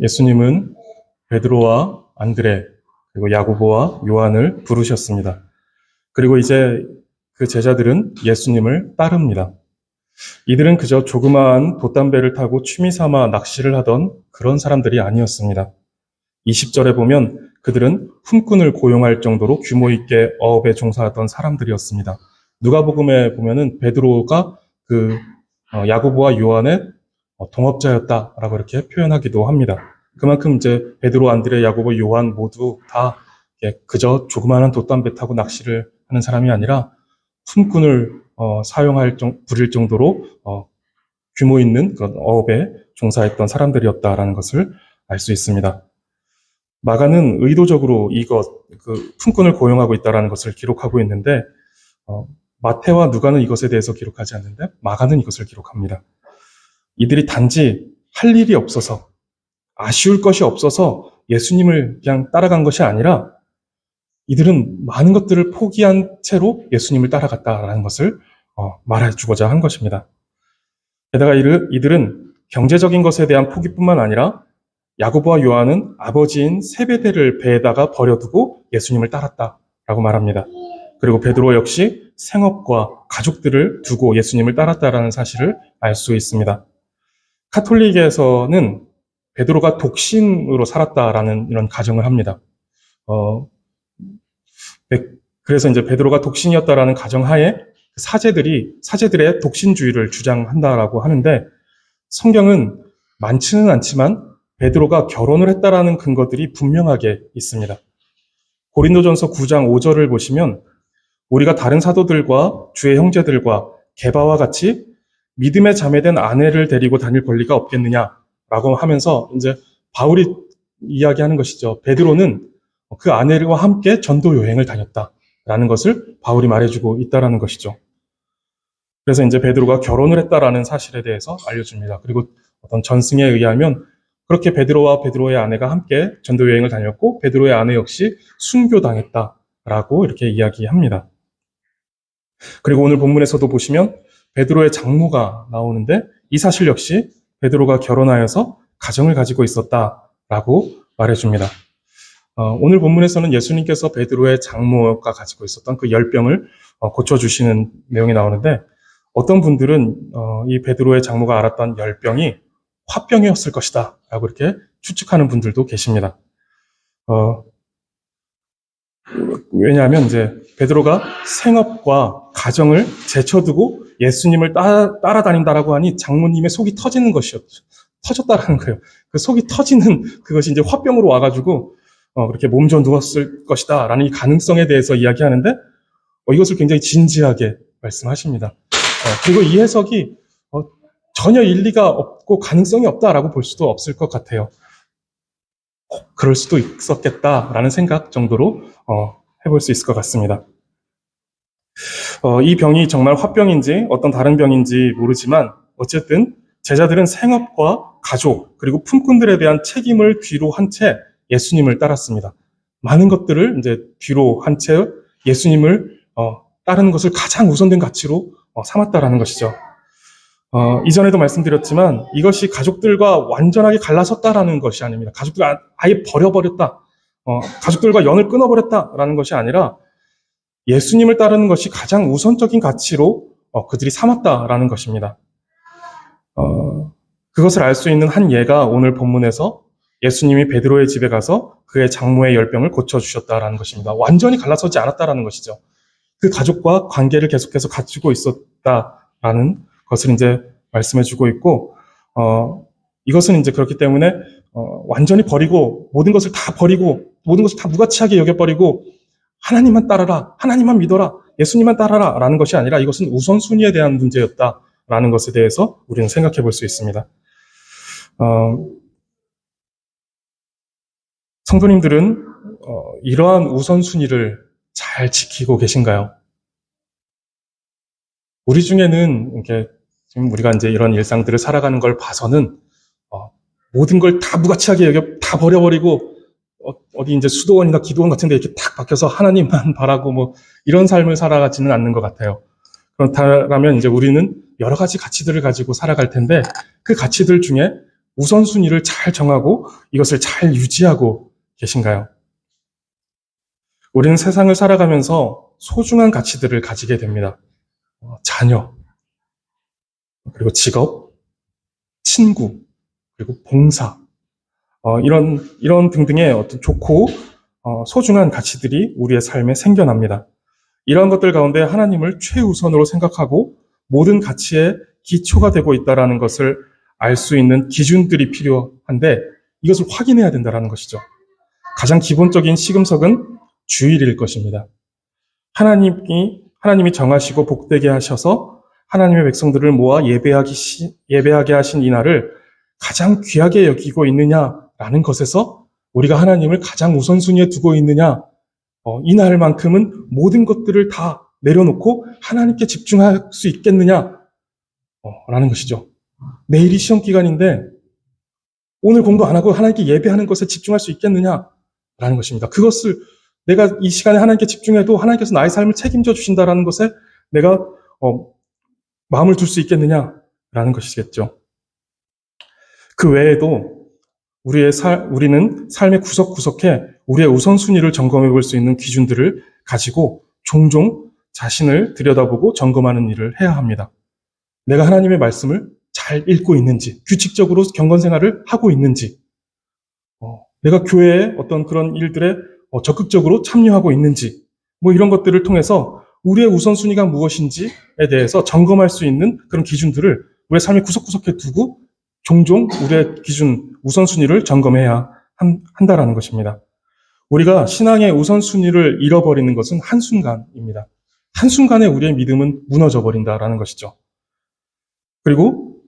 예수님은 베드로와 안드레 그리고 야고보와 요한을 부르셨습니다. 그리고 이제 그 제자들은 예수님을 따릅니다. 이들은 그저 조그마한 돛담배를 타고 취미 삼아 낚시를 하던 그런 사람들이 아니었습니다. 20절에 보면 그들은 품꾼을 고용할 정도로 규모 있게 어업에 종사하던 사람들이었습니다. 누가복음에 보면은 베드로가 야고보와 요한의 동업자였다라고 이렇게 표현하기도 합니다. 그만큼 이제 베드로, 안드레, 야고보, 요한 모두 다 그저 조그마한 돛담배 타고 낚시를 하는 사람이 아니라 품꾼을 부릴 정도로 규모 있는 그런 어업에 종사했던 사람들이었다라는 것을 알 수 있습니다. 마가는 의도적으로 품꾼을 고용하고 있다라는 것을 기록하고 있는데 마태와 누가는 이것에 대해서 기록하지 않는데 마가는 이것을 기록합니다. 이들이 단지 할 일이 없어서 아쉬울 것이 없어서 예수님을 그냥 따라간 것이 아니라 이들은 많은 것들을 포기한 채로 예수님을 따라갔다라는 것을 말해주고자 한 것입니다. 게다가 이들은 경제적인 것에 대한 포기뿐만 아니라 야고보와 요한은 아버지인 세베대를 배에다가 버려두고 예수님을 따랐다라고 말합니다. 그리고 베드로 역시 생업과 가족들을 두고 예수님을 따랐다라는 사실을 알 수 있습니다. 카톨릭에서는 베드로가 독신으로 살았다라는 이런 가정을 합니다. 그래서 이제 베드로가 독신이었다라는 가정하에 사제들의 독신주의를 주장한다라고 하는데 성경은 많지는 않지만 베드로가 결혼을 했다라는 근거들이 분명하게 있습니다. 고린도전서 9장 5절을 보시면 우리가 다른 사도들과 주의 형제들과 게바와 같이 믿음에 자매된 아내를 데리고 다닐 권리가 없겠느냐라고 하면서 이제 바울이 이야기하는 것이죠. 베드로는 그 아내와 함께 전도 여행을 다녔다라는 것을 바울이 말해주고 있다라는 것이죠. 그래서 이제 베드로가 결혼을 했다라는 사실에 대해서 알려줍니다. 그리고 어떤 전승에 의하면 그렇게 베드로와 베드로의 아내가 함께 전도 여행을 다녔고 베드로의 아내 역시 순교당했다라고 이렇게 이야기합니다. 그리고 오늘 본문에서도 보시면 베드로의 장모가 나오는데 이 사실 역시 베드로가 결혼하여서 가정을 가지고 있었다라고 말해줍니다. 오늘 본문에서는 예수님께서 베드로의 장모가 가지고 있었던 그 열병을 고쳐주시는 내용이 나오는데 어떤 분들은 이 베드로의 장모가 앓았던 열병이 화병이었을 것이다 라고 이렇게 추측하는 분들도 계십니다. 왜냐하면 이제 베드로가 생업과 가정을 제쳐두고 예수님을 따라다닌다라고 하니 장모님의 속이 터졌다라는 거예요. 그 속이 터지는 그것이 이제 화병으로 와가지고 그렇게 몸져 누웠을 것이다 라는 이 가능성에 대해서 이야기하는데 이것을 굉장히 진지하게 말씀하십니다. 그리고 이 해석이 전혀 일리가 없고 가능성이 없다라고 볼 수도 없을 것 같아요. 그럴 수도 있었겠다라는 생각 정도로 해볼 수 있을 것 같습니다. 이 병이 정말 화병인지 어떤 다른 병인지 모르지만 어쨌든 제자들은 생업과 가족 그리고 품꾼들에 대한 책임을 뒤로 한 채 예수님을 따랐습니다. 많은 것들을 이제 뒤로 한 채 예수님을 따르는 것을 가장 우선된 가치로 삼았다라는 것이죠. 이전에도 말씀드렸지만 이것이 가족들과 완전하게 갈라섰다라는 것이 아닙니다. 가족들 아예 버려버렸다. 가족들과 연을 끊어버렸다라는 것이 아니라 예수님을 따르는 것이 가장 우선적인 가치로 그들이 삼았다라는 것입니다. 그것을 알 수 있는 한 예가 오늘 본문에서 예수님이 베드로의 집에 가서 그의 장모의 열병을 고쳐주셨다라는 것입니다. 완전히 갈라서지 않았다라는 것이죠. 그 가족과 관계를 계속해서 가지고 있었다라는 것을 이제 말씀해주고 있고, 이것은 이제 그렇기 때문에 완전히 버리고 모든 것을 다 무가치하게 여겨버리고 하나님만 따라라, 하나님만 믿어라, 예수님만 따라라 라는 것이 아니라 이것은 우선순위에 대한 문제였다라는 것에 대해서 우리는 생각해 볼 수 있습니다. 성도님들은 이러한 우선순위를 잘 지키고 계신가요? 우리 중에는 이렇게 지금 우리가 이제 이런 일상들을 살아가는 걸 봐서는 모든 걸 다 무가치하게 다 버려버리고 어디 이제 수도원이나 기도원 같은 데 이렇게 탁 박혀서 하나님만 바라고 뭐 이런 삶을 살아가지는 않는 것 같아요. 그렇다면 이제 우리는 여러 가지 가치들을 가지고 살아갈 텐데 그 가치들 중에 우선순위를 잘 정하고 이것을 잘 유지하고 계신가요? 우리는 세상을 살아가면서 소중한 가치들을 가지게 됩니다. 자녀, 그리고 직업, 친구, 그리고 봉사, 이런 등등의 어떤 좋고 소중한 가치들이 우리의 삶에 생겨납니다. 이러한 것들 가운데 하나님을 최우선으로 생각하고 모든 가치의 기초가 되고 있다는 것을 알 수 있는 기준들이 필요한데 이것을 확인해야 된다는 것이죠. 가장 기본적인 시금석은 주일일 것입니다. 하나님이 정하시고 복되게 하셔서 하나님의 백성들을 모아 예배하게 하신 이 날을 가장 귀하게 여기고 있느냐라는 것에서 우리가 하나님을 가장 우선순위에 두고 있느냐, 이 날만큼은 모든 것들을 다 내려놓고 하나님께 집중할 수 있겠느냐, 라는 것이죠. 내일이 시험 기간인데 오늘 공부 안 하고 하나님께 예배하는 것에 집중할 수 있겠느냐라는 것입니다. 그것을 내가 이 시간에 하나님께 집중해도 하나님께서 나의 삶을 책임져 주신다라는 것에 내가 마음을 둘 수 있겠느냐라는 것이겠죠. 그 외에도 우리는 삶의 구석구석에 우리의 우선순위를 점검해 볼 수 있는 기준들을 가지고 종종 자신을 들여다보고 점검하는 일을 해야 합니다. 내가 하나님의 말씀을 잘 읽고 있는지, 규칙적으로 경건 생활을 하고 있는지, 내가 교회의 어떤 그런 일들에 적극적으로 참여하고 있는지, 이런 것들을 통해서 우리의 우선순위가 무엇인지에 대해서 점검할 수 있는 그런 기준들을 우리의 삶의 구석구석에 두고 종종 우리의 우선순위를 점검해야 한다라는 것입니다. 우리가 신앙의 우선순위를 잃어버리는 것은 한순간입니다. 한순간에 우리의 믿음은 무너져 버린다라는 것이죠. 그리고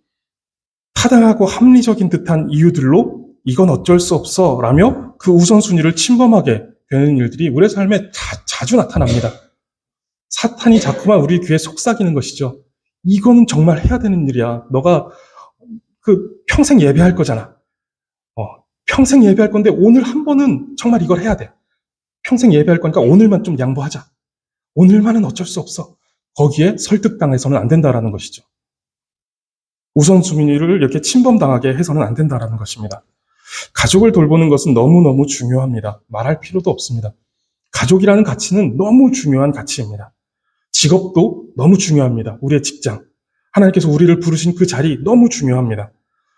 타당하고 합리적인 듯한 이유들로 이건 어쩔 수 없어 라며 그 우선순위를 침범하게 되는 일들이 우리의 삶에 자주 나타납니다. 사탄이 자꾸만 우리 귀에 속삭이는 것이죠. 이거는 정말 해야 되는 일이야. 너가 평생 예배할 거잖아. 평생 예배할 건데 오늘 한 번은 정말 이걸 해야 돼. 평생 예배할 거니까 오늘만 좀 양보하자. 오늘만은 어쩔 수 없어. 거기에 설득당해서는 안 된다라는 것이죠. 우선순위를 이렇게 침범당하게 해서는 안 된다라는 것입니다. 가족을 돌보는 것은 너무너무 중요합니다. 말할 필요도 없습니다. 가족이라는 가치는 너무 중요한 가치입니다. 직업도 너무 중요합니다. 우리의 직장. 하나님께서 우리를 부르신 그 자리 너무 중요합니다.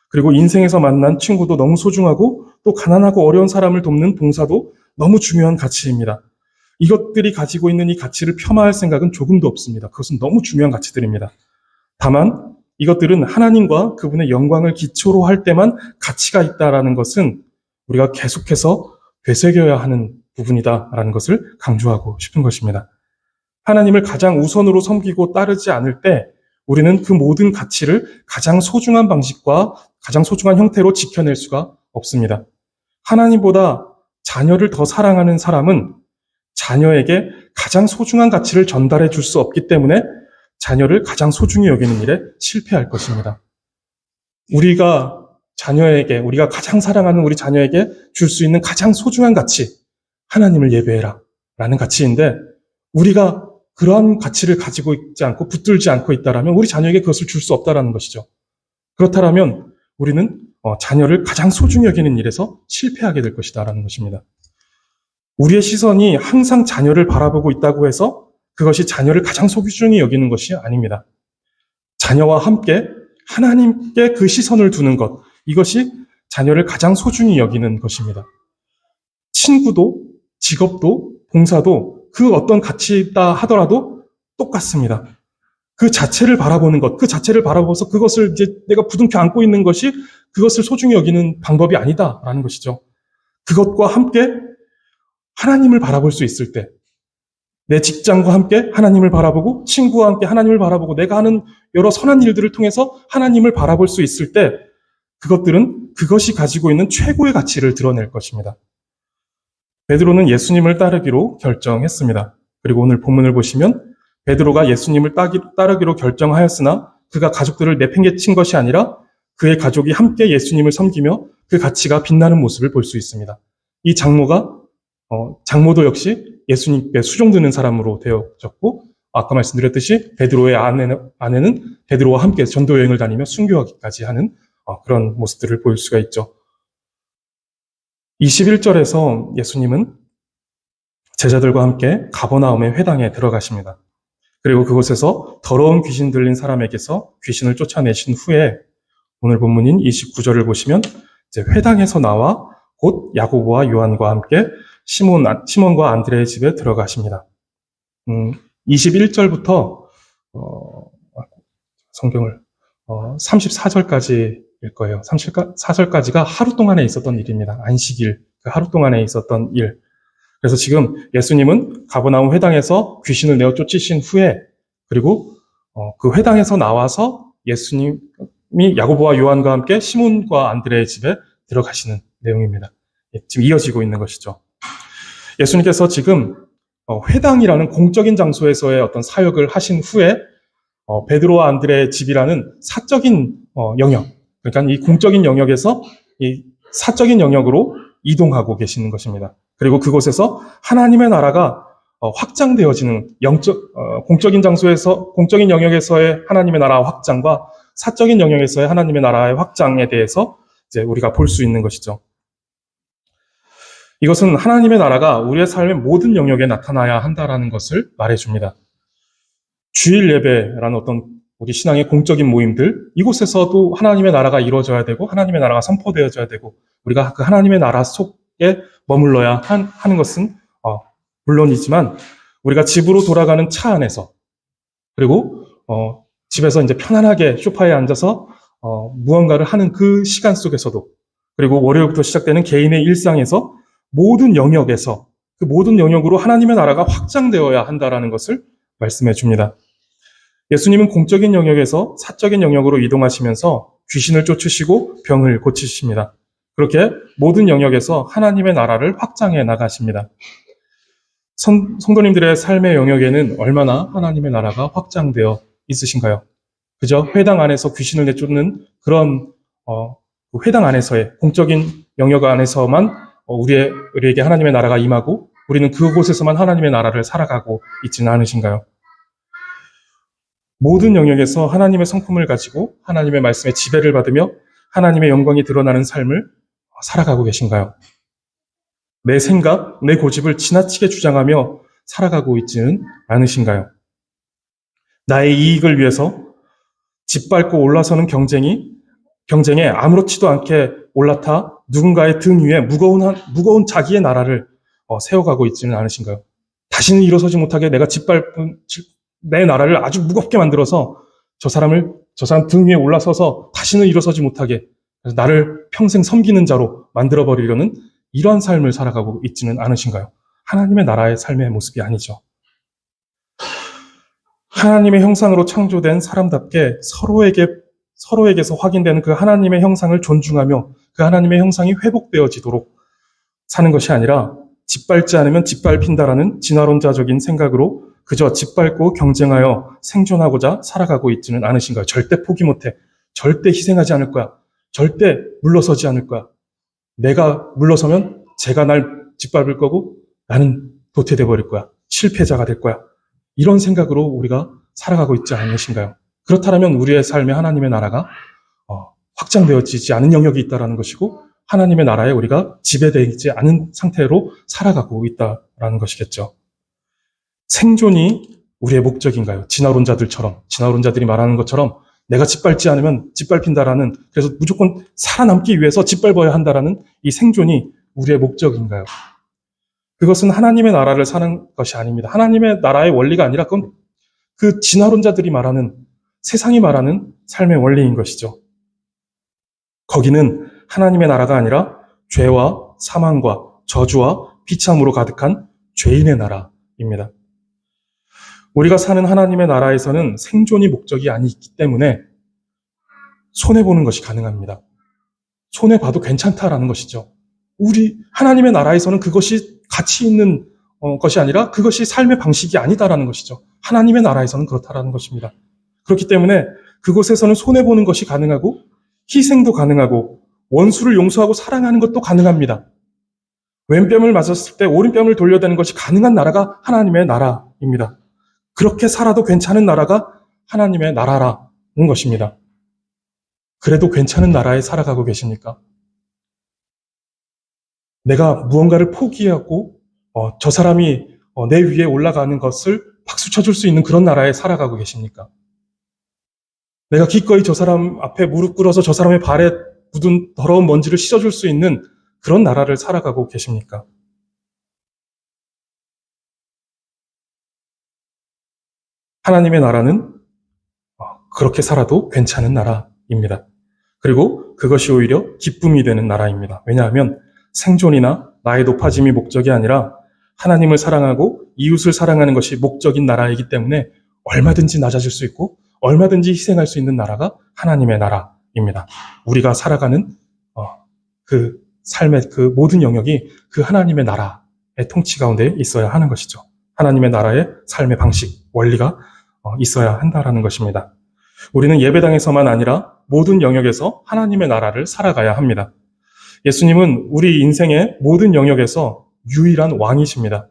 그리고 인생에서 만난 친구도 너무 소중하고 또 가난하고 어려운 사람을 돕는 봉사도 너무 중요한 가치입니다. 이것들이 가지고 있는 이 가치를 폄하할 생각은 조금도 없습니다. 그것은 너무 중요한 가치들입니다. 다만 이것들은 하나님과 그분의 영광을 기초로 할 때만 가치가 있다라는 것은 우리가 계속해서 되새겨야 하는 부분이다라는 것을 강조하고 싶은 것입니다. 하나님을 가장 우선으로 섬기고 따르지 않을 때 우리는 그 모든 가치를 가장 소중한 방식과 가장 소중한 형태로 지켜낼 수가 없습니다. 하나님보다 자녀를 더 사랑하는 사람은 자녀에게 가장 소중한 가치를 전달해 줄 수 없기 때문에 자녀를 가장 소중히 여기는 일에 실패할 것입니다. 우리가 가장 사랑하는 우리 자녀에게 줄 수 있는 가장 소중한 가치, 하나님을 예배해라 라는 가치인데 우리가 그러한 가치를 가지고 있지 않고 붙들지 않고 있다라면 우리 자녀에게 그것을 줄 수 없다라는 것이죠. 그렇다면 우리는 자녀를 가장 소중히 여기는 일에서 실패하게 될 것이다라는 것입니다. 우리의 시선이 항상 자녀를 바라보고 있다고 해서 그것이 자녀를 가장 소중히 여기는 것이 아닙니다. 자녀와 함께 하나님께 그 시선을 두는 것, 이것이 자녀를 가장 소중히 여기는 것입니다. 친구도, 직업도, 봉사도 그 어떤 가치다 하더라도 똑같습니다. 그 자체를 바라보는 것, 그 자체를 바라보면서 그것을 이제 내가 부둥켜 안고 있는 것이 그것을 소중히 여기는 방법이 아니다라는 것이죠. 그것과 함께 하나님을 바라볼 수 있을 때, 내 직장과 함께 하나님을 바라보고 친구와 함께 하나님을 바라보고 내가 하는 여러 선한 일들을 통해서 하나님을 바라볼 수 있을 때 그것들은 그것이 가지고 있는 최고의 가치를 드러낼 것입니다. 베드로는 예수님을 따르기로 결정했습니다. 그리고 오늘 본문을 보시면 베드로가 예수님을 따르기로 결정하였으나 그가 가족들을 내팽개친 것이 아니라 그의 가족이 함께 예수님을 섬기며 그 가치가 빛나는 모습을 볼 수 있습니다. 이 장모도 역시 예수님께 수종드는 사람으로 되어졌고 아까 말씀드렸듯이 베드로의 아내는 베드로와 함께 전도 여행을 다니며 순교하기까지 하는 그런 모습들을 보일 수가 있죠. 21절에서 예수님은 제자들과 함께 가버나움의 회당에 들어가십니다. 그리고 그곳에서 더러운 귀신 들린 사람에게서 귀신을 쫓아내신 후에 오늘 본문인 29절을 보시면 이제 회당에서 나와 곧 야고보와 요한과 함께 시몬과 안드레의 집에 들어가십니다. 21절부터 성경을 34절까지일 거예요. 34절까지가 하루 동안에 있었던 일입니다. 안식일, 그 하루 동안에 있었던 일. 그래서 지금 예수님은 가버나움 회당에서 귀신을 내어 쫓으신 후에 그리고 그 회당에서 나와서 예수님이 야고보와 요한과 함께 시몬과 안드레의 집에 들어가시는 내용입니다. 지금 이어지고 있는 것이죠. 예수님께서 지금 회당이라는 공적인 장소에서의 어떤 사역을 하신 후에 베드로와 안드레의 집이라는 사적인 영역, 그러니까 이 공적인 영역에서 이 사적인 영역으로 이동하고 계시는 것입니다. 그리고 그곳에서 하나님의 나라가 확장되어지는 공적인 장소에서, 공적인 영역에서의 하나님의 나라 확장과 사적인 영역에서의 하나님의 나라의 확장에 대해서 이제 우리가 볼 수 있는 것이죠. 이것은 하나님의 나라가 우리의 삶의 모든 영역에 나타나야 한다라는 것을 말해줍니다. 주일 예배라는 어떤 우리 신앙의 공적인 모임들, 이곳에서도 하나님의 나라가 이루어져야 되고 하나님의 나라가 선포되어져야 되고 우리가 그 하나님의 나라 속에 머물러야 하는 것은 물론이지만 우리가 집으로 돌아가는 차 안에서 그리고 집에서 이제 편안하게 소파에 앉아서 무언가를 하는 그 시간 속에서도 그리고 월요일부터 시작되는 개인의 일상에서 모든 영역에서 그 모든 영역으로 하나님의 나라가 확장되어야 한다라는 것을 말씀해 줍니다. 예수님은 공적인 영역에서 사적인 영역으로 이동하시면서 귀신을 쫓으시고 병을 고치십니다. 그렇게 모든 영역에서 하나님의 나라를 확장해 나가십니다. 성도님들의 삶의 영역에는 얼마나 하나님의 나라가 확장되어 있으신가요? 그저 회당 안에서 귀신을 내쫓는 그런 회당 안에서의 공적인 영역 안에서만 우리에게 하나님의 나라가 임하고 우리는 그곳에서만 하나님의 나라를 살아가고 있지는 않으신가요? 모든 영역에서 하나님의 성품을 가지고 하나님의 말씀에 지배를 받으며 하나님의 영광이 드러나는 삶을 살아가고 계신가요? 내 생각, 내 고집을 지나치게 주장하며 살아가고 있지는 않으신가요? 나의 이익을 위해서 짓밟고 올라서는 경쟁에 아무렇지도 않게 올라타 누군가의 등 위에 무거운 자기의 나라를 세워가고 있지는 않으신가요? 다시는 일어서지 못하게 내가 짓밟은 내 나라를 아주 무겁게 만들어서 저 사람 등 위에 올라서서 다시는 일어서지 못하게 나를 평생 섬기는 자로 만들어버리려는 이러한 삶을 살아가고 있지는 않으신가요? 하나님의 나라의 삶의 모습이 아니죠. 하나님의 형상으로 창조된 사람답게 서로에게서 확인되는 그 하나님의 형상을 존중하며 그 하나님의 형상이 회복되어지도록 사는 것이 아니라 짓밟지 않으면 짓밟힌다라는 진화론자적인 생각으로 그저 짓밟고 경쟁하여 생존하고자 살아가고 있지는 않으신가요? 절대 포기 못해. 절대 희생하지 않을 거야. 절대 물러서지 않을 거야. 내가 물러서면 제가 날 짓밟을 거고 나는 도태돼 버릴 거야. 실패자가 될 거야. 이런 생각으로 우리가 살아가고 있지 않으신가요? 그렇다면 우리의 삶에 하나님의 나라가 확장되어지지 않은 영역이 있다는 것이고 하나님의 나라에 우리가 지배되지 않은 상태로 살아가고 있다는 것이겠죠. 생존이 우리의 목적인가요? 진화론자들이 말하는 것처럼 내가 짓밟지 않으면 짓밟힌다라는, 그래서 무조건 살아남기 위해서 짓밟아야 한다라는 이 생존이 우리의 목적인가요? 그것은 하나님의 나라를 사는 것이 아닙니다. 하나님의 나라의 원리가 아니라 그건 그 진화론자들이 말하는, 세상이 말하는 삶의 원리인 것이죠. 거기는 하나님의 나라가 아니라 죄와 사망과 저주와 비참으로 가득한 죄인의 나라입니다. 우리가 사는 하나님의 나라에서는 생존이 목적이 아니기 때문에 손해보는 것이 가능합니다. 손해봐도 괜찮다라는 것이죠. 하나님의 나라에서는 그것이 가치 있는 것이 아니라 그것이 삶의 방식이 아니다라는 것이죠. 하나님의 나라에서는 그렇다라는 것입니다. 그렇기 때문에 그곳에서는 손해보는 것이 가능하고 희생도 가능하고 원수를 용서하고 사랑하는 것도 가능합니다. 왼뺨을 맞았을 때 오른뺨을 돌려대는 것이 가능한 나라가 하나님의 나라입니다. 그렇게 살아도 괜찮은 나라가 하나님의 나라라는 것입니다. 그래도 괜찮은 나라에 살아가고 계십니까? 내가 무언가를 포기하고 저 사람이 내 위에 올라가는 것을 박수 쳐줄 수 있는 그런 나라에 살아가고 계십니까? 내가 기꺼이 저 사람 앞에 무릎 꿇어서 저 사람의 발에 묻은 더러운 먼지를 씻어줄 수 있는 그런 나라를 살아가고 계십니까? 하나님의 나라는 그렇게 살아도 괜찮은 나라입니다. 그리고 그것이 오히려 기쁨이 되는 나라입니다. 왜냐하면 생존이나 나의 높아짐이 목적이 아니라 하나님을 사랑하고 이웃을 사랑하는 것이 목적인 나라이기 때문에 얼마든지 낮아질 수 있고 얼마든지 희생할 수 있는 나라가 하나님의 나라입니다. 우리가 살아가는 그 삶의 그 모든 영역이 그 하나님의 나라의 통치 가운데 있어야 하는 것이죠. 하나님의 나라의 삶의 방식, 원리가 있어야 한다라는 것입니다. 우리는 예배당에서만 아니라 모든 영역에서 하나님의 나라를 살아가야 합니다. 예수님은 우리 인생의 모든 영역에서 유일한 왕이십니다.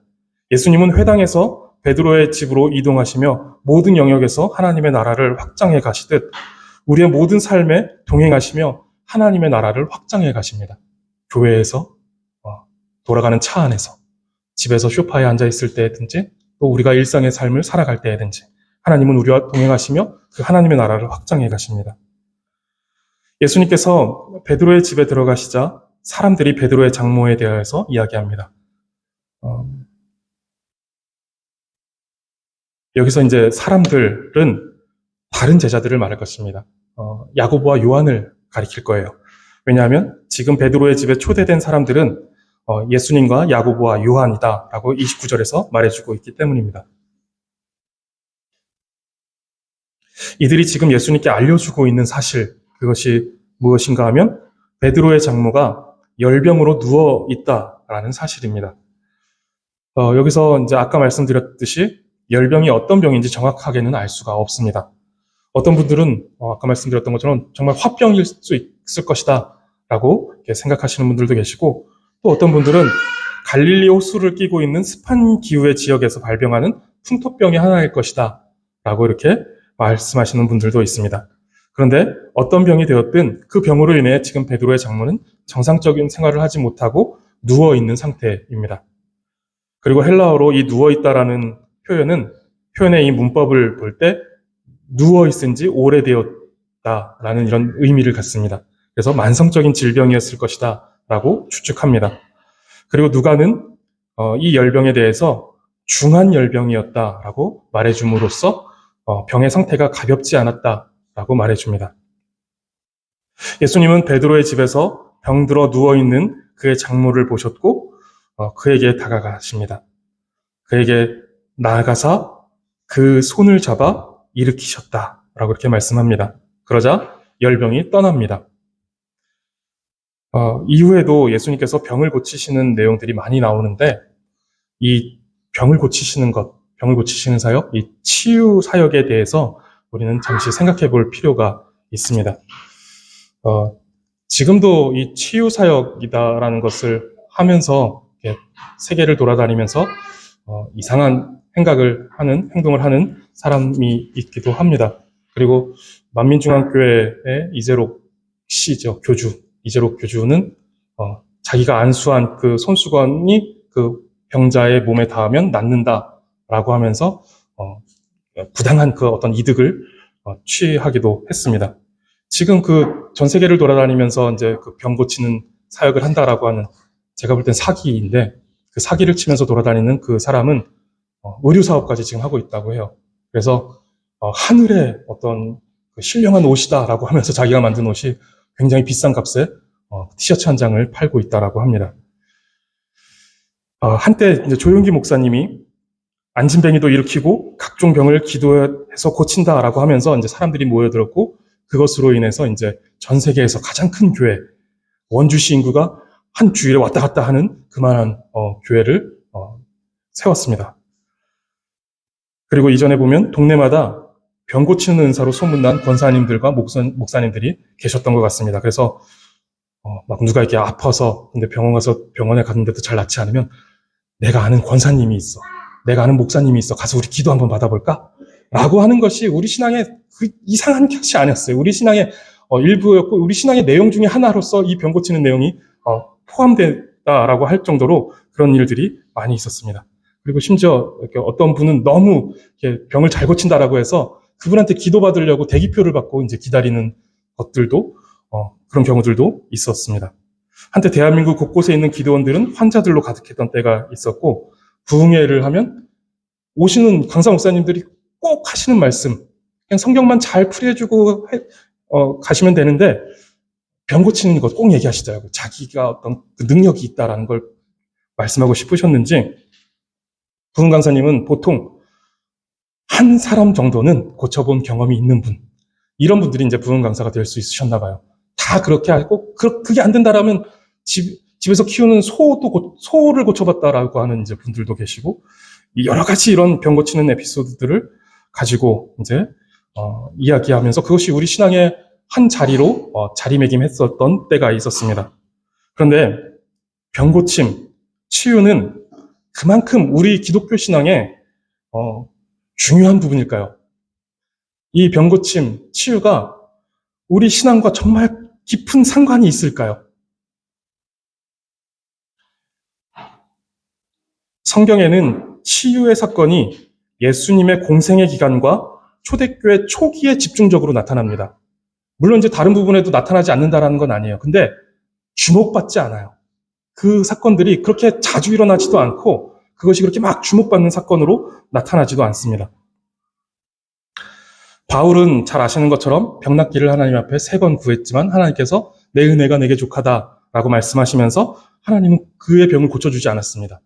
예수님은 회당에서 베드로의 집으로 이동하시며 모든 영역에서 하나님의 나라를 확장해 가시듯 우리의 모든 삶에 동행하시며 하나님의 나라를 확장해 가십니다. 교회에서, 돌아가는 차 안에서, 집에서 소파에 앉아 있을 때든지 또 우리가 일상의 삶을 살아갈 때든지 하나님은 우리와 동행하시며 그 하나님의 나라를 확장해 가십니다. 예수님께서 베드로의 집에 들어가시자 사람들이 베드로의 장모에 대하여서 이야기합니다. 여기서 이제 사람들은 다른 제자들을 말할 것입니다. 야고보와 요한을 가리킬 거예요. 왜냐하면 지금 베드로의 집에 초대된 사람들은 예수님과 야고보와 요한이다라고 29절에서 말해주고 있기 때문입니다. 이들이 지금 예수님께 알려주고 있는 사실, 그것이 무엇인가 하면 베드로의 장모가 열병으로 누워 있다라는 사실입니다. 여기서 이제 아까 말씀드렸듯이 열병이 어떤 병인지 정확하게는 알 수가 없습니다. 어떤 분들은 아까 말씀드렸던 것처럼 정말 화병일 수 있을 것이다 라고 생각하시는 분들도 계시고, 또 어떤 분들은 갈릴리 호수를 끼고 있는 습한 기후의 지역에서 발병하는 풍토병이 하나일 것이다 라고 이렇게 말씀하시는 분들도 있습니다. 그런데 어떤 병이 되었든 그 병으로 인해 지금 베드로의 장모는 정상적인 생활을 하지 못하고 누워있는 상태입니다. 그리고 헬라어로 이 누워있다라는 표현의 이 문법을 볼 때 누워있은 지 오래되었다라는 이런 의미를 갖습니다. 그래서 만성적인 질병이었을 것이다 라고 추측합니다. 그리고 누가는 이 열병에 대해서 중한 열병이었다라고 말해줌으로써 병의 상태가 가볍지 않았다라고 말해줍니다. 예수님은 베드로의 집에서 병들어 누워있는 그의 장모를 보셨고 그에게 다가가십니다. 그에게 나아가사 그 손을 잡아 일으키셨다라고 이렇게 말씀합니다. 그러자 열병이 떠납니다. 이후에도 예수님께서 병을 고치시는 내용들이 많이 나오는데 이 병을 고치시는 사역, 이 치유 사역에 대해서 우리는 잠시 생각해 볼 필요가 있습니다. 지금도 이 치유 사역이다라는 것을 하면서 세계를 돌아다니면서 이상한 행동을 하는 사람이 있기도 합니다. 그리고 만민중앙교회의 이재록 씨죠, 이재록 교주는 자기가 안수한 그 손수건이 그 병자의 몸에 닿으면 낫는다라고 하면서 부당한 그 어떤 이득을 취하기도 했습니다. 지금 그 전 세계를 돌아다니면서 이제 그 병 고치는 사역을 한다라고 하는, 제가 볼 땐 사기인데, 그 사기를 치면서 돌아다니는 그 사람은 의류 사업까지 지금 하고 있다고 해요. 그래서 하늘의 어떤 그 신령한 옷이다라고 하면서 자기가 만든 옷이 굉장히 비싼 값에 티셔츠 한 장을 팔고 있다라고 합니다. 한때 이제 조용기 목사님이 안진뱅이도 일으키고 각종 병을 기도해서 고친다라고 하면서 이제 사람들이 모여들었고, 그것으로 인해서 이제 전 세계에서 가장 큰 교회, 원주시 인구가 한 주일에 왔다 갔다 하는 그만한 교회를 세웠습니다. 그리고 이전에 보면 동네마다 병 고치는 은사로 소문난 권사님들과 목사님들이 계셨던 것 같습니다. 그래서 막 누가 이렇게 아파서 근데 병원에 갔는데도 잘 낫지 않으면 내가 아는 권사님이 있어, 내가 아는 목사님이 있어, 가서 우리 기도 한번 받아볼까? 라고 하는 것이 우리 신앙의 그 이상한 것이 아니었어요. 우리 신앙의 일부였고 우리 신앙의 내용 중에 하나로서 이 병 고치는 내용이 포함됐다라고 할 정도로 그런 일들이 많이 있었습니다. 그리고 심지어 이렇게 어떤 분은 너무 이렇게 병을 잘 고친다라고 해서 그분한테 기도받으려고 대기표를 받고 이제 기다리는 것들도 그런 경우들도 있었습니다. 한때 대한민국 곳곳에 있는 기도원들은 환자들로 가득했던 때가 있었고 부흥회를 하면 오시는 강사 목사님들이 꼭 하시는 말씀, 그냥 성경만 잘 풀이해주고 가시면 되는데 병 고치는 것 꼭 얘기하시더라고요. 자기가 어떤 그 능력이 있다라는 걸 말씀하고 싶으셨는지 부흥 강사님은 보통 한 사람 정도는 고쳐본 경험이 있는 분, 이런 분들이 이제 부흥 강사가 될 수 있으셨나 봐요. 다 그렇게 하고 그게 안 된다라면 집에서 키우는 소를 고쳐봤다라고 하는 이제 분들도 계시고 여러 가지 이런 병 고치는 에피소드들을 가지고 이제 이야기하면서 그것이 우리 신앙의 한 자리로 자리매김했었던 때가 있었습니다. 그런데 병 고침, 치유는 그만큼 우리 기독교 신앙의 중요한 부분일까요? 이 병 고침, 치유가 우리 신앙과 정말 깊은 상관이 있을까요? 성경에는 치유의 사건이 예수님의 공생의 기간과 초대교회 초기에 집중적으로 나타납니다. 물론 이제 다른 부분에도 나타나지 않는다라는 건 아니에요. 근데 주목받지 않아요. 그 사건들이 그렇게 자주 일어나지도 않고 그것이 그렇게 막 주목받는 사건으로 나타나지도 않습니다. 바울은 잘 아시는 것처럼 병낫기를 하나님 앞에 3번 구했지만 하나님께서 내 은혜가 내게 족하다라고 말씀하시면서 하나님은 그의 병을 고쳐주지 않았습니다.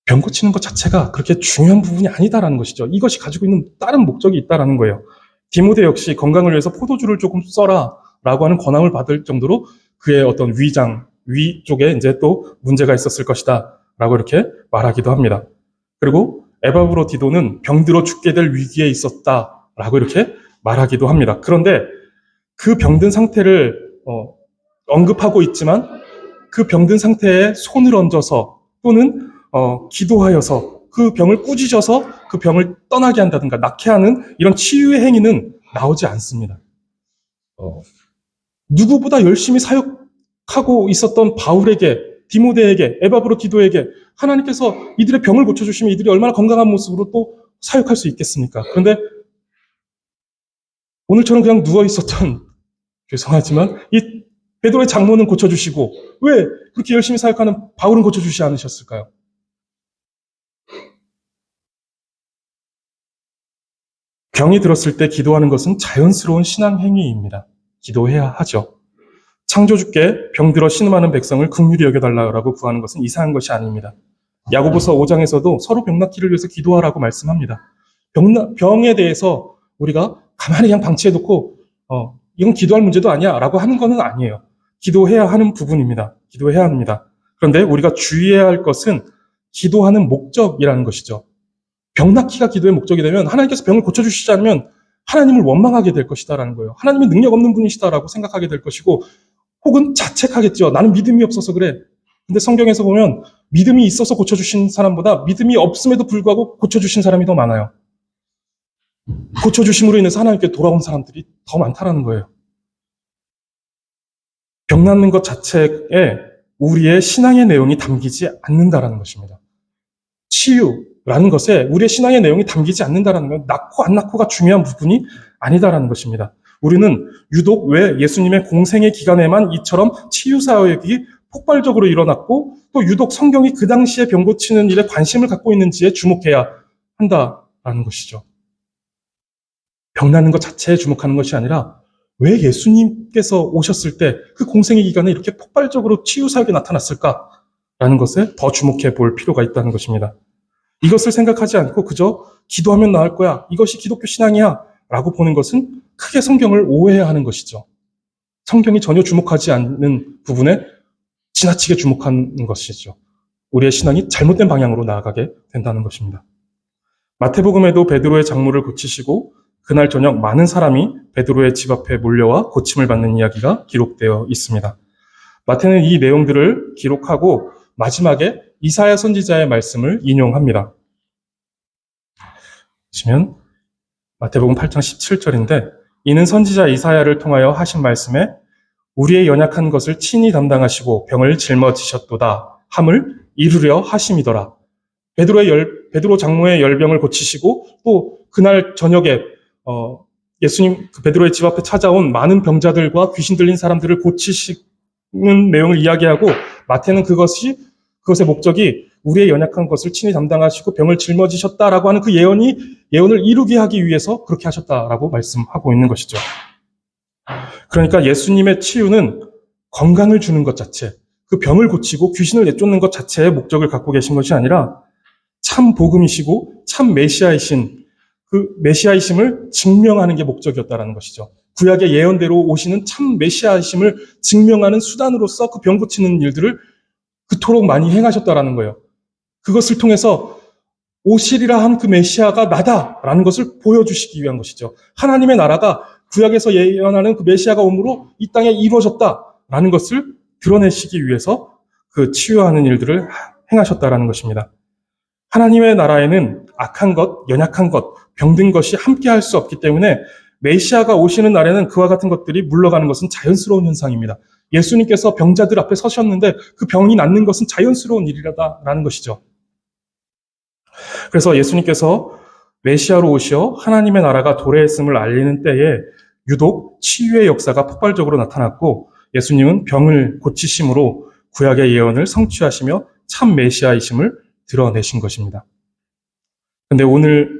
병 고치는 것 자체가 그렇게 중요한 부분이 아니다라는 것이죠. 이것이 가지고 있는 다른 목적이 있다라는 거예요. 디모데 역시 건강을 위해서 포도주를 조금 써라라고 하는 권함을 받을 정도로 그의 어떤 위 쪽에 이제 또 문제가 있었을 것이다라고 이렇게 말하기도 합니다. 그리고 에바브로디도는 병들어 죽게 될 위기에 있었다라고 이렇게 말하기도 합니다. 그런데 그 병든 상태를 언급하고 있지만 그 병든 상태에 손을 얹어서 또는 기도하여서 그 병을 꾸짖어서 그 병을 떠나게 한다든가 낫게 하는 이런 치유의 행위는 나오지 않습니다. 누구보다 열심히 사역하고 있었던 바울에게, 디모데에게, 에바브로디도에게 하나님께서 이들의 병을 고쳐주시면 이들이 얼마나 건강한 모습으로 또 사역할 수 있겠습니까? 그런데 오늘처럼 그냥 누워있었던, 죄송하지만 이 베드로의 장모는 고쳐주시고 왜 그렇게 열심히 사역하는 바울은 고쳐주시지 않으셨을까요? 병이 들었을 때 기도하는 것은 자연스러운 신앙 행위입니다. 기도해야 하죠. 창조주께 병들어 신음하는 백성을 긍휼히 여겨달라고 구하는 것은 이상한 것이 아닙니다. 야고보서 5장에서도 서로 병낫기를 위해서 기도하라고 말씀합니다. 병에 대해서 우리가 가만히 그냥 방치해놓고 이건 기도할 문제도 아니야 라고 하는 것은 아니에요. 기도해야 하는 부분입니다. 기도해야 합니다. 그런데 우리가 주의해야 할 것은 기도하는 목적이라는 것이죠. 병낫기가 기도의 목적이 되면 하나님께서 병을 고쳐주시지 않으면 하나님을 원망하게 될 것이다라는 거예요. 하나님이 능력 없는 분이시다라고 생각하게 될 것이고 혹은 자책하겠죠. 나는 믿음이 없어서 그래. 근데 성경에서 보면 믿음이 있어서 고쳐주신 사람보다 믿음이 없음에도 불구하고 고쳐주신 사람이 더 많아요. 고쳐주심으로 인해서 하나님께 돌아온 사람들이 더 많다라는 거예요. 병 낫는 것 자체에 우리의 신앙의 내용이 담기지 않는다라는 것입니다. 치유라는 것에 우리의 신앙의 내용이 담기지 않는다라는 건 낫고 안 낫고가 중요한 부분이 아니다라는 것입니다. 우리는 유독 왜 예수님의 공생의 기간에만 이처럼 치유 사역이 폭발적으로 일어났고 또 유독 성경이 그 당시에 병 고치는 일에 관심을 갖고 있는지에 주목해야 한다라는 것이죠. 병 낫는 것 자체에 주목하는 것이 아니라 왜 예수님께서 오셨을 때 그 공생의 기간에 이렇게 폭발적으로 치유 사역이 나타났을까라는 것에 더 주목해 볼 필요가 있다는 것입니다. 이것을 생각하지 않고 그저 기도하면 나을 거야. 이것이 기독교 신앙이야. 라고 보는 것은 크게 성경을 오해하는 것이죠. 성경이 전혀 주목하지 않는 부분에 지나치게 주목하는 것이죠. 우리의 신앙이 잘못된 방향으로 나아가게 된다는 것입니다. 마태복음에도 베드로의 장모를 고치시고 그날 저녁 많은 사람이 베드로의 집 앞에 몰려와 고침을 받는 이야기가 기록되어 있습니다. 마태는 이 내용들을 기록하고 마지막에 이사야 선지자의 말씀을 인용합니다. 보시면 마태복음 8장 17절인데 이는 선지자 이사야를 통하여 하신 말씀에 우리의 연약한 것을 친히 담당하시고 병을 짊어지셨도다 함을 이루려 하심이더라. 베드로 장로의 열병을 고치시고 또 그날 저녁에 예수님 베드로의 집 앞에 찾아온 많은 병자들과 귀신 들린 사람들을 고치시는 내용을 이야기하고 마태는 그것의 목적이 우리의 연약한 것을 친히 담당하시고 병을 짊어지셨다라고 하는 그 예언을 이루게 하기 위해서 그렇게 하셨다라고 말씀하고 있는 것이죠. 그러니까 예수님의 치유는 건강을 주는 것 자체, 그 병을 고치고 귀신을 내쫓는 것 자체의 목적을 갖고 계신 것이 아니라 참 복음이시고 참 메시아이신 그 메시아이심을 증명하는 게 목적이었다라는 것이죠. 구약의 예언대로 오시는 참 메시아이심을 증명하는 수단으로서 그 병 고치는 일들을 그토록 많이 행하셨다라는 거예요. 그것을 통해서 오시리라 한 그 메시아가 나다라는 것을 보여주시기 위한 것이죠. 하나님의 나라가 구약에서 예언하는 그 메시아가 오므로 이 땅에 이루어졌다라는 것을 드러내시기 위해서 그 치유하는 일들을 행하셨다라는 것입니다. 하나님의 나라에는 악한 것, 연약한 것, 병든 것이 함께 할 수 없기 때문에 메시아가 오시는 날에는 그와 같은 것들이 물러가는 것은 자연스러운 현상입니다. 예수님께서 병자들 앞에 서셨는데 그 병이 낫는 것은 자연스러운 일이라는 것이죠. 그래서 예수님께서 메시아로 오시어 하나님의 나라가 도래했음을 알리는 때에 유독 치유의 역사가 폭발적으로 나타났고 예수님은 병을 고치심으로 구약의 예언을 성취하시며 참 메시아이심을 드러내신 것입니다. 그런데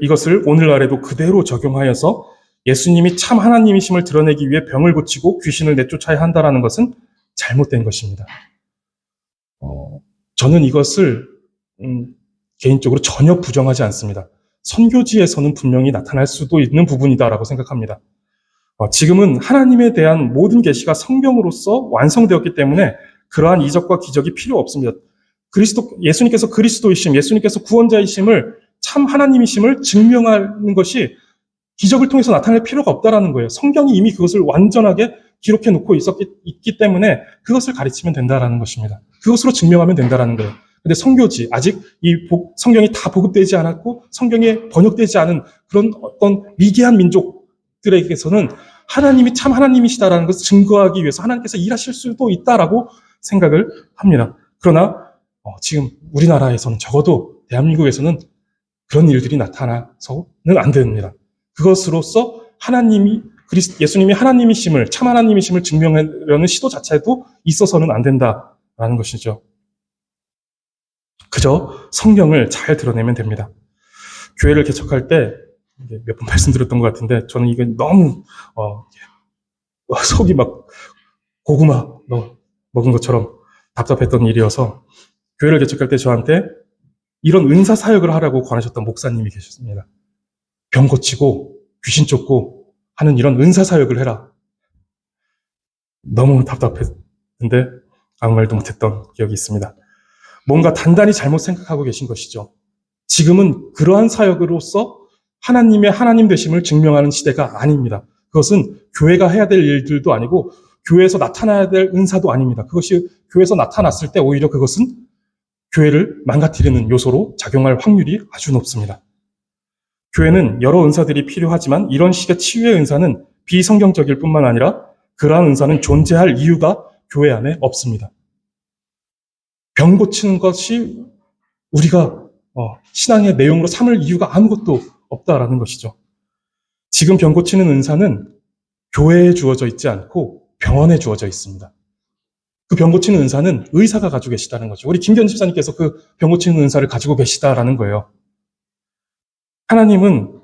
이것을 오늘날에도 그대로 적용하여서 예수님이 참 하나님이심을 드러내기 위해 병을 고치고 귀신을 내쫓아야 한다는 것은 잘못된 것입니다. 저는 이것을 개인적으로 전혀 부정하지 않습니다. 선교지에서는 분명히 나타날 수도 있는 부분이다라고 생각합니다. 지금은 하나님에 대한 모든 계시가 성경으로서 완성되었기 때문에 그러한 이적과 기적이 필요 없습니다. 예수님께서 그리스도이심, 예수님께서 구원자이심을 참 하나님이심을 증명하는 것이 기적을 통해서 나타낼 필요가 없다라는 거예요. 성경이 이미 그것을 완전하게 기록해 놓고 있기 때문에 그것을 가르치면 된다라는 것입니다. 그것으로 증명하면 된다라는 거예요. 근데 선교지, 아직 성경이 다 보급되지 않았고 성경에 번역되지 않은 그런 어떤 미개한 민족들에게서는 하나님이 참 하나님이시다라는 것을 증거하기 위해서 하나님께서 일하실 수도 있다라고 생각을 합니다. 그러나 지금 우리나라에서는 적어도 대한민국에서는 그런 일들이 나타나서는 안 됩니다. 그것으로서 예수님이 하나님이심을, 참 하나님이심을 증명하려는 시도 자체도 있어서는 안 된다라는 것이죠. 그저 성경을 잘 드러내면 됩니다. 교회를 개척할 때 몇 번 말씀드렸던 것 같은데 저는 이게 너무 속이 막 고구마 먹은 것처럼 답답했던 일이어서 교회를 개척할 때 저한테 이런 은사 사역을 하라고 권하셨던 목사님이 계셨습니다. 병 고치고 귀신 쫓고 하는 이런 은사 사역을 해라. 너무 답답했는데 아무 말도 못했던 기억이 있습니다. 뭔가 단단히 잘못 생각하고 계신 것이죠. 지금은 그러한 사역으로서 하나님의 하나님 되심을 증명하는 시대가 아닙니다. 그것은 교회가 해야 될 일들도 아니고 교회에서 나타나야 될 은사도 아닙니다. 그것이 교회에서 나타났을 때 오히려 그것은 교회를 망가뜨리는 요소로 작용할 확률이 아주 높습니다. 교회는 여러 은사들이 필요하지만 이런 식의 치유의 은사는 비성경적일 뿐만 아니라 그러한 은사는 존재할 이유가 교회 안에 없습니다. 병 고치는 것이 우리가 신앙의 내용으로 삼을 이유가 아무것도 없다라는 것이죠. 지금 병 고치는 은사는 교회에 주어져 있지 않고 병원에 주어져 있습니다. 그 병 고치는 은사는 의사가 가지고 계시다는 거죠. 우리 김견 집사님께서 그 병 고치는 은사를 가지고 계시다라는 거예요. 하나님은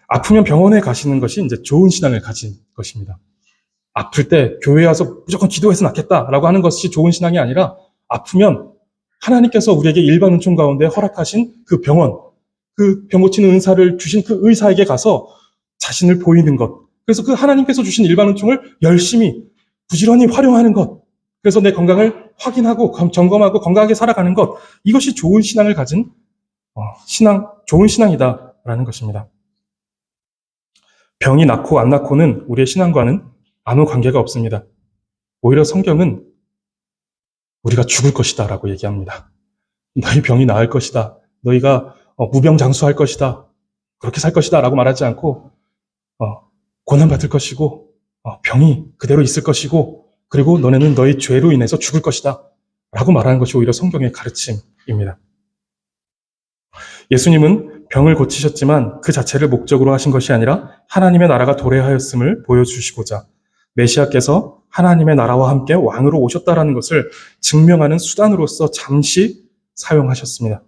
아프면 병원에 가시는 것이 이제 좋은 신앙을 가진 것입니다. 아플 때 교회에 와서 무조건 기도해서 낫겠다라고 하는 것이 좋은 신앙이 아니라 아프면 하나님께서 우리에게 일반 은총 가운데 허락하신 그 병원, 그 병 고치는 은사를 주신 그 의사에게 가서 자신을 보이는 것. 그래서 그 하나님께서 주신 일반 은총을 열심히 부지런히 활용하는 것. 그래서 내 건강을 확인하고 점검하고 건강하게 살아가는 것. 이것이 좋은 신앙을 가진 좋은 신앙이다라는 것입니다. 병이 낫고 안 낫고는 우리의 신앙과는 아무 관계가 없습니다. 오히려 성경은 우리가 죽을 것이다 라고 얘기합니다. 너희 병이 나을 것이다. 너희가 무병장수할 것이다. 그렇게 살 것이다 라고 말하지 않고 고난받을 것이고 병이 그대로 있을 것이고 그리고 너네는 너의 죄로 인해서 죽을 것이다 라고 말하는 것이 오히려 성경의 가르침입니다. 예수님은 병을 고치셨지만 그 자체를 목적으로 하신 것이 아니라 하나님의 나라가 도래하였음을 보여주시고자 메시아께서 하나님의 나라와 함께 왕으로 오셨다라는 것을 증명하는 수단으로서 잠시 사용하셨습니다.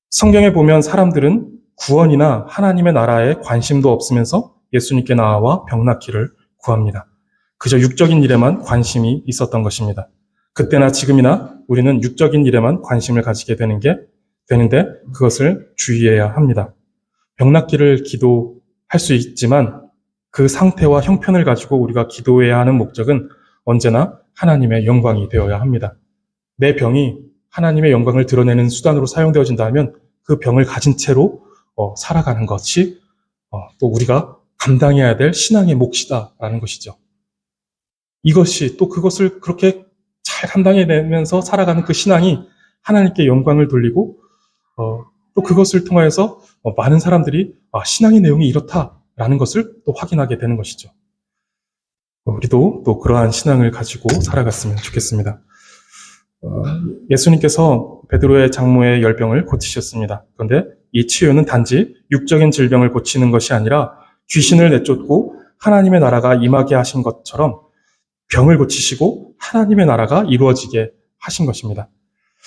성경에 보면 사람들은 구원이나 하나님의 나라에 관심도 없으면서 예수님께 나와 병 낫기를 구합니다. 그저 육적인 일에만 관심이 있었던 것입니다. 그때나 지금이나 우리는 육적인 일에만 관심을 가지게 되는데 그것을 주의해야 합니다. 병 낫기를 기도할 수 있지만 그 상태와 형편을 가지고 우리가 기도해야 하는 목적은 언제나 하나님의 영광이 되어야 합니다. 내 병이 하나님의 영광을 드러내는 수단으로 사용되어진다면 그 병을 가진 채로 살아가는 것이 또 우리가 감당해야 될 신앙의 몫이다라는 것이죠. 이것이 또 그것을 그렇게 잘 감당해내면서 살아가는 그 신앙이 하나님께 영광을 돌리고 또 그것을 통하여서 많은 사람들이 신앙의 내용이 이렇다라는 것을 또 확인하게 되는 것이죠. 우리도 또 그러한 신앙을 가지고 살아갔으면 좋겠습니다. 예수님께서 베드로의 장모의 열병을 고치셨습니다. 그런데 이 치유는 단지 육적인 질병을 고치는 것이 아니라 귀신을 내쫓고 하나님의 나라가 임하게 하신 것처럼 병을 고치시고 하나님의 나라가 이루어지게 하신 것입니다.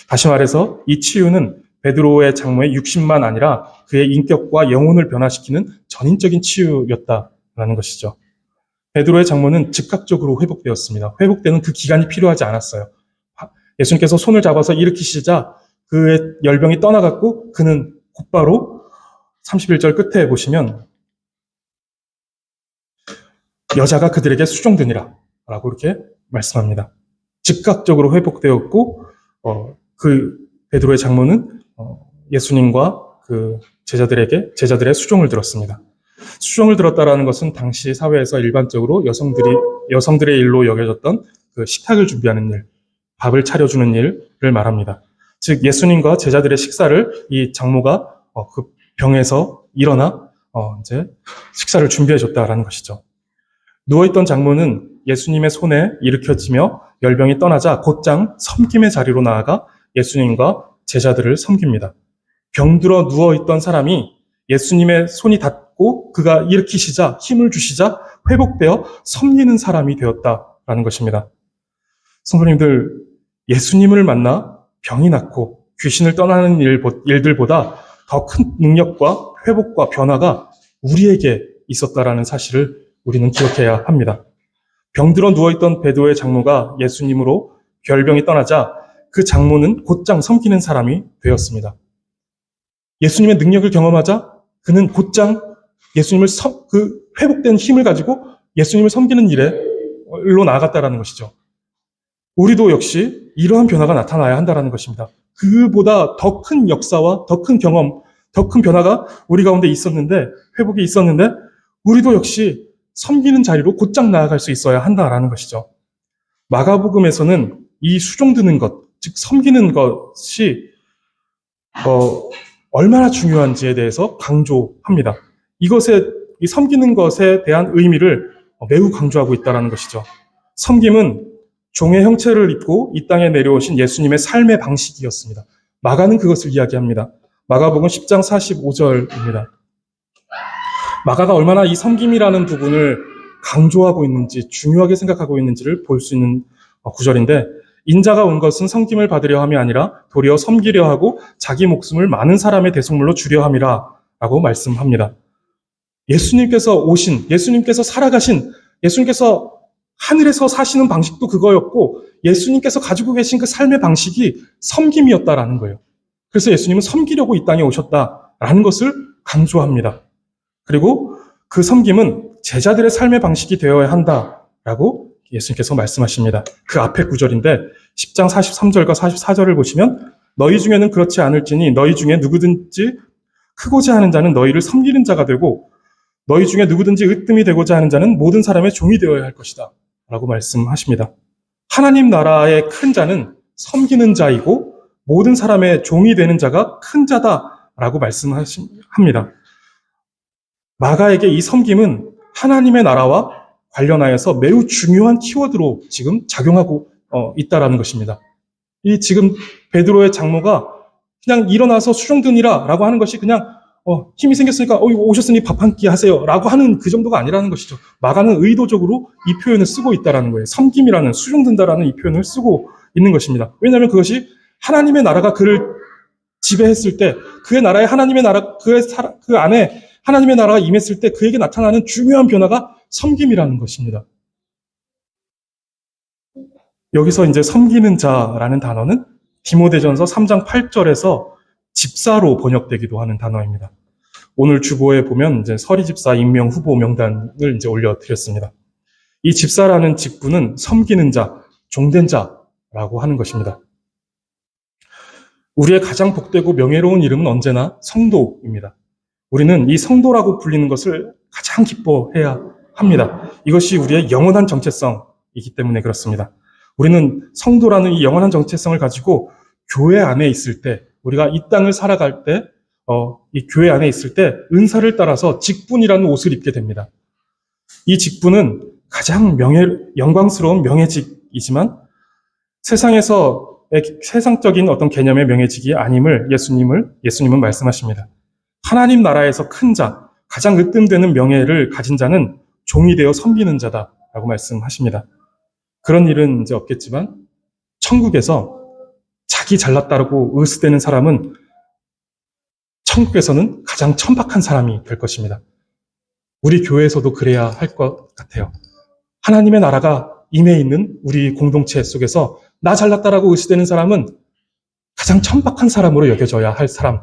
다시 말해서 이 치유는 베드로의 장모의 육신만 아니라 그의 인격과 영혼을 변화시키는 전인적인 치유였다라는 것이죠. 베드로의 장모는 즉각적으로 회복되었습니다. 회복되는 그 기간이 필요하지 않았어요. 예수님께서 손을 잡아서 일으키시자 그의 열병이 떠나갔고 그는 곧바로 31절 끝에 보시면 여자가 그들에게 수종되니라 라고 이렇게 말씀합니다. 즉각적으로 회복되었고 그 베드로의 장모는 예수님과 그 제자들의 수종을 들었습니다. 수종을 들었다라는 것은 당시 사회에서 일반적으로 여성들의 일로 여겨졌던 그 식탁을 준비하는 일, 밥을 차려주는 일을 말합니다. 즉 예수님과 제자들의 식사를 이 장모가 그 병에서 일어나 이제 식사를 준비해 줬다라는 것이죠. 누워있던 장모는 예수님의 손에 일으켜지며 열병이 떠나자 곧장 섬김의 자리로 나아가 예수님과 제자들을 섬깁니다. 병들어 누워있던 사람이 예수님의 손이 닿고 그가 일으키시자 힘을 주시자 회복되어 섬기는 사람이 되었다라는 것입니다. 성도님들, 예수님을 만나 병이 낫고 귀신을 떠나는 일들보다 더 큰 능력과 회복과 변화가 우리에게 있었다라는 사실을 우리는 기억해야 합니다. 병들어 누워있던 베드로의 장모가 예수님으로 별병이 떠나자 그 장모는 곧장 섬기는 사람이 되었습니다. 예수님의 능력을 경험하자 그는 곧장 예수님을 그 회복된 힘을 가지고 예수님을 섬기는 일로 나아갔다라는 것이죠. 우리도 역시 이러한 변화가 나타나야 한다는 것입니다. 그보다 더 큰 역사와 더 큰 경험, 더 큰 변화가 우리 가운데 있었는데, 회복이 있었는데 우리도 역시 섬기는 자리로 곧장 나아갈 수 있어야 한다라는 것이죠. 마가복음에서는 이 수종드는 것, 즉 섬기는 것이 얼마나 중요한지에 대해서 강조합니다. 이 섬기는 것에 대한 의미를 매우 강조하고 있다는 것이죠. 섬김은 종의 형체를 입고 이 땅에 내려오신 예수님의 삶의 방식이었습니다. 마가는 그것을 이야기합니다. 마가복음 10장 45절입니다. 마가가 얼마나 이 섬김이라는 부분을 강조하고 있는지, 중요하게 생각하고 있는지를 볼 수 있는 구절인데, 인자가 온 것은 섬김을 받으려 함이 아니라 도리어 섬기려 하고 자기 목숨을 많은 사람의 대속물로 주려 함이라 라고 말씀합니다. 예수님께서 살아가신, 예수님께서 하늘에서 사시는 방식도 그거였고 예수님께서 가지고 계신 그 삶의 방식이 섬김이었다라는 거예요. 그래서 예수님은 섬기려고 이 땅에 오셨다라는 것을 강조합니다. 그리고 그 섬김은 제자들의 삶의 방식이 되어야 한다라고 예수님께서 말씀하십니다. 그 앞에 구절인데 10장 43절과 44절을 보시면 너희 중에는 그렇지 않을지니 너희 중에 누구든지 크고자 하는 자는 너희를 섬기는 자가 되고 너희 중에 누구든지 으뜸이 되고자 하는 자는 모든 사람의 종이 되어야 할 것이다 라고 말씀하십니다. 하나님 나라의 큰 자는 섬기는 자이고 모든 사람의 종이 되는 자가 큰 자다라고 말씀합니다. 마가에게 이 섬김은 하나님의 나라와 관련하여서 매우 중요한 키워드로 지금 작용하고 있다라는 것입니다. 이 지금 베드로의 장모가 그냥 일어나서 수종드니라 라고 하는 것이 그냥 힘이 생겼으니까 오셨으니 밥 한 끼 하세요 라고 하는 그 정도가 아니라는 것이죠. 마가는 의도적으로 이 표현을 쓰고 있다라는 거예요. 섬김이라는, 수종든다라는 이 표현을 쓰고 있는 것입니다. 왜냐하면 그것이 하나님의 나라가 그를 지배했을 때, 그의 나라에 하나님의 나라, 그 안에 하나님의 나라가 임했을 때 그에게 나타나는 중요한 변화가 섬김이라는 것입니다. 여기서 이제 섬기는 자라는 단어는 디모데전서 3장 8절에서 집사로 번역되기도 하는 단어입니다. 오늘 주보에 보면 이제 서리 집사 임명 후보 명단을 이제 올려드렸습니다. 이 집사라는 직분은 섬기는 자, 종된 자라고 하는 것입니다. 우리의 가장 복되고 명예로운 이름은 언제나 성도입니다. 우리는 이 성도라고 불리는 것을 가장 기뻐해야 합니다. 이것이 우리의 영원한 정체성이기 때문에 그렇습니다. 우리는 성도라는 이 영원한 정체성을 가지고 교회 안에 있을 때, 우리가 이 땅을 살아갈 때, 이 교회 안에 있을 때 은사를 따라서 직분이라는 옷을 입게 됩니다. 이 직분은 가장 영광스러운 명예직이지만 세상적인 어떤 개념의 명예직이 아님을 예수님은 말씀하십니다. 하나님 나라에서 큰 자, 가장 으뜸되는 명예를 가진 자는 종이 되어 섬기는 자다라고 말씀하십니다. 그런 일은 이제 없겠지만 천국에서 자기 잘났다고 의스대는 사람은 천국에서는 가장 천박한 사람이 될 것입니다. 우리 교회에서도 그래야 할 것 같아요. 하나님의 나라가 임해 있는 우리 공동체 속에서 나 잘났다라고 의스대는 사람은 가장 천박한 사람으로 여겨져야 할 사람이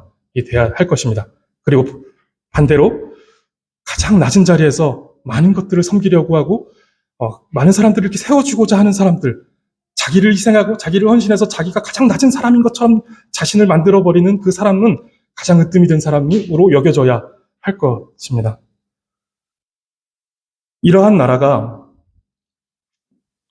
되어야 할 것입니다. 그리고 반대로 가장 낮은 자리에서 많은 것들을 섬기려고 하고 많은 사람들을 이렇게 세워주고자 하는 사람들, 자기를 희생하고 자기를 헌신해서 자기가 가장 낮은 사람인 것처럼 자신을 만들어버리는 그 사람은 가장 으뜸이 된 사람으로 여겨져야 할 것입니다. 이러한 나라가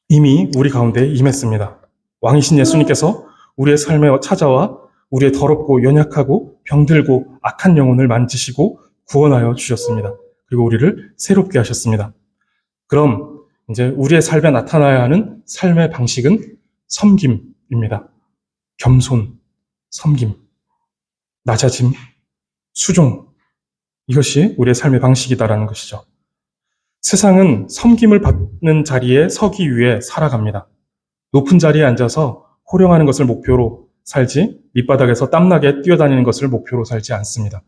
이미 우리 가운데 임했습니다. 왕이신 예수님께서 우리의 삶에 찾아와 우리의 더럽고 연약하고 병들고 악한 영혼을 만지시고 구원하여 주셨습니다. 그리고 우리를 새롭게 하셨습니다. 그럼 이제 우리의 삶에 나타나야 하는 삶의 방식은 섬김입니다. 겸손, 섬김, 낮아짐, 수종. 이것이 우리의 삶의 방식이다라는 것이죠. 세상은 섬김을 받는 자리에 서기 위해 살아갑니다. 높은 자리에 앉아서 호령하는 것을 목표로 살지 밑바닥에서 땀나게 뛰어다니는 것을 목표로 살지 않습니다.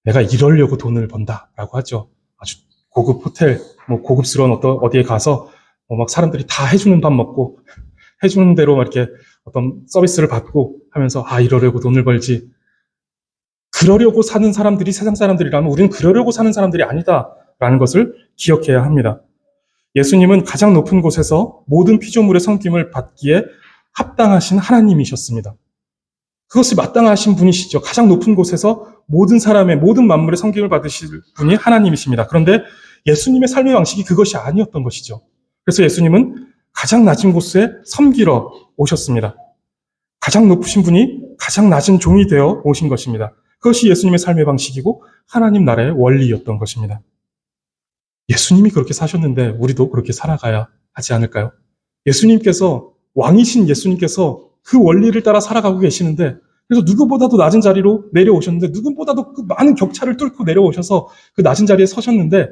내가 이러려고 돈을 번다라고 하죠. 아주 고급 호텔, 고급스러운 어디에 가서 막 사람들이 다 해주는 밥 먹고 해주는 대로 이렇게 어떤 서비스를 받고 하면서 이러려고 돈을 벌지. 그러려고 사는 사람들이 세상 사람들이라면 우리는 그러려고 사는 사람들이 아니다라는 것을 기억해야 합니다. 예수님은 가장 높은 곳에서 모든 피조물의 섬김을 받기에 합당하신 하나님이셨습니다. 그것이 마땅하신 분이시죠. 가장 높은 곳에서 모든 사람의, 모든 만물의 섬김을 받으실 분이 하나님이십니다. 그런데 예수님의 삶의 방식이 그것이 아니었던 것이죠. 그래서 예수님은 가장 낮은 곳에 섬기러 오셨습니다. 가장 높으신 분이 가장 낮은 종이 되어 오신 것입니다. 그것이 예수님의 삶의 방식이고 하나님 나라의 원리였던 것입니다. 예수님이 그렇게 사셨는데 우리도 그렇게 살아가야 하지 않을까요? 왕이신 예수님께서 그 원리를 따라 살아가고 계시는데, 그래서 누구보다도 낮은 자리로 내려오셨는데, 누구보다도 그 많은 격차를 뚫고 내려오셔서 그 낮은 자리에 서셨는데,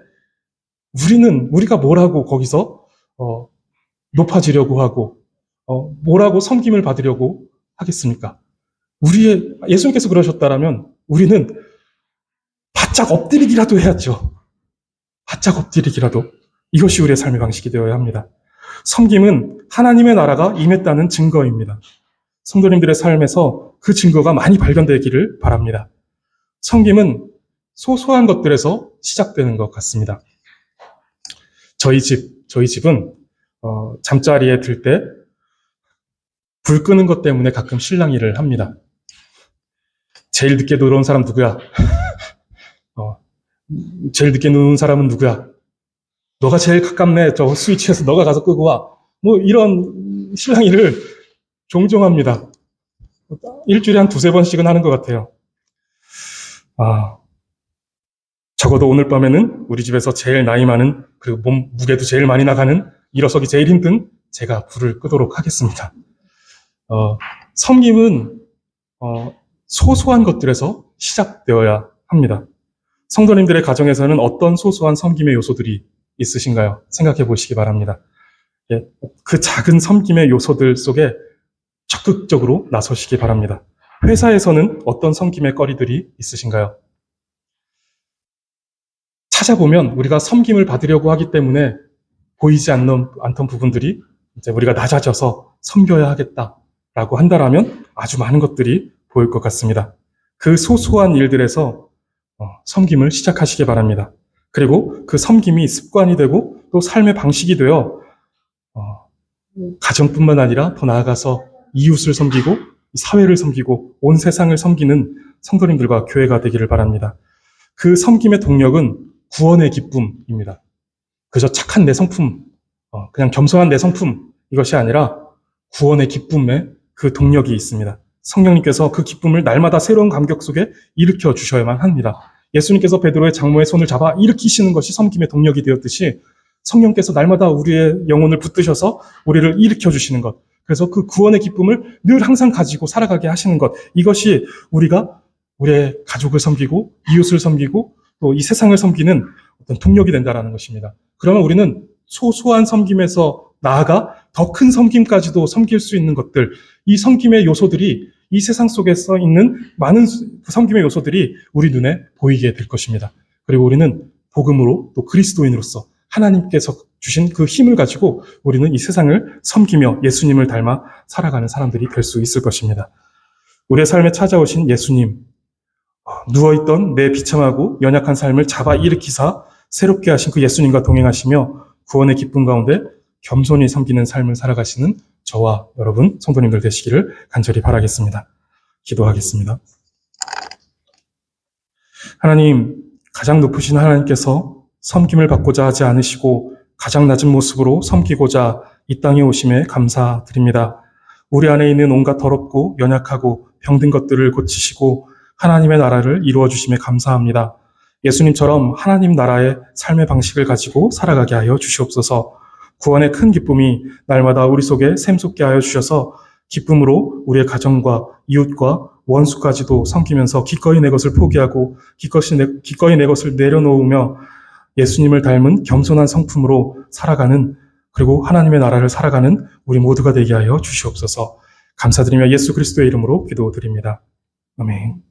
우리가 뭐라고 거기서 높아지려고 하고 뭐라고 섬김을 받으려고 하겠습니까? 예수님께서 그러셨다라면 우리는 바짝 엎드리기라도 해야죠. 바짝 엎드리기라도. 이것이 우리의 삶의 방식이 되어야 합니다. 섬김은 하나님의 나라가 임했다는 증거입니다. 성도님들의 삶에서 그 증거가 많이 발견되기를 바랍니다. 섬김은 소소한 것들에서 시작되는 것 같습니다. 저희 집은 잠자리에 들 때 불 끄는 것 때문에 가끔 실랑이를 합니다. 제일 늦게 들어온 사람 누구야? 제일 늦게 누운 사람은 누구야? 너가 제일 가깝네. 저 스위치에서 너가 가서 끄고 와. 이런 실랑이를 종종 합니다. 일주일에 한 두세 번씩은 하는 것 같아요. 적어도 오늘 밤에는 우리 집에서 제일 나이 많은, 그리고 몸 무게도 제일 많이 나가는, 일어서기 제일 힘든 제가 불을 끄도록 하겠습니다. 섬김은 소소한 것들에서 시작되어야 합니다. 성도님들의 가정에서는 어떤 소소한 섬김의 요소들이 있으신가요? 생각해 보시기 바랍니다. 그 작은 섬김의 요소들 속에 적극적으로 나서시기 바랍니다. 회사에서는 어떤 섬김의 거리들이 있으신가요? 찾아보면 우리가 섬김을 받으려고 하기 때문에 보이지 않던 부분들이 이제 우리가 낮아져서 섬겨야 하겠다라고 한다라면 아주 많은 것들이 보일 것 같습니다. 그 소소한 일들에서 섬김을 시작하시기 바랍니다. 그리고 그 섬김이 습관이 되고 또 삶의 방식이 되어 가정뿐만 아니라 더 나아가서 이웃을 섬기고 사회를 섬기고 온 세상을 섬기는 성도님들과 교회가 되기를 바랍니다. 그 섬김의 동력은 구원의 기쁨입니다. 그저 착한 내 성품, 그냥 겸손한 내 성품, 이것이 아니라 구원의 기쁨에 그 동력이 있습니다. 성령님께서 그 기쁨을 날마다 새로운 감격 속에 일으켜 주셔야만 합니다. 예수님께서 베드로의 장모의 손을 잡아 일으키시는 것이 섬김의 동력이 되었듯이 성령께서 날마다 우리의 영혼을 붙드셔서 우리를 일으켜 주시는 것, 그래서 그 구원의 기쁨을 늘 항상 가지고 살아가게 하시는 것, 이것이 우리가 우리의 가족을 섬기고 이웃을 섬기고 또 이 세상을 섬기는 어떤 동력이 된다라는 것입니다. 그러면 우리는 소소한 섬김에서 나아가 더 큰 섬김까지도 섬길 수 있는 것들, 이 섬김의 요소들이 이 세상 속에서 있는 많은 섬김의 요소들이 우리 눈에 보이게 될 것입니다. 그리고 우리는 복음으로 또 그리스도인으로서 하나님께서 주신 그 힘을 가지고 우리는 이 세상을 섬기며 예수님을 닮아 살아가는 사람들이 될 수 있을 것입니다. 우리의 삶에 찾아오신 예수님, 누워있던 내 비참하고 연약한 삶을 잡아 일으키사 새롭게 하신 그 예수님과 동행하시며 구원의 기쁨 가운데 겸손히 섬기는 삶을 살아가시는 저와 여러분 성도님들 되시기를 간절히 바라겠습니다. 기도하겠습니다. 하나님, 가장 높으신 하나님께서 섬김을 받고자 하지 않으시고 가장 낮은 모습으로 섬기고자 이 땅에 오심에 감사드립니다. 우리 안에 있는 온갖 더럽고 연약하고 병든 것들을 고치시고 하나님의 나라를 이루어 주심에 감사합니다. 예수님처럼 하나님 나라의 삶의 방식을 가지고 살아가게 하여 주시옵소서. 구원의 큰 기쁨이 날마다 우리 속에 샘솟게 하여 주셔서 기쁨으로 우리의 가정과 이웃과 원수까지도 섬기면서 기꺼이 내 것을 포기하고 기꺼이 내 것을 내려놓으며 예수님을 닮은 겸손한 성품으로 살아가는, 그리고 하나님의 나라를 살아가는 우리 모두가 되게 하여 주시옵소서. 감사드리며 예수 그리스도의 이름으로 기도드립니다. 아멘.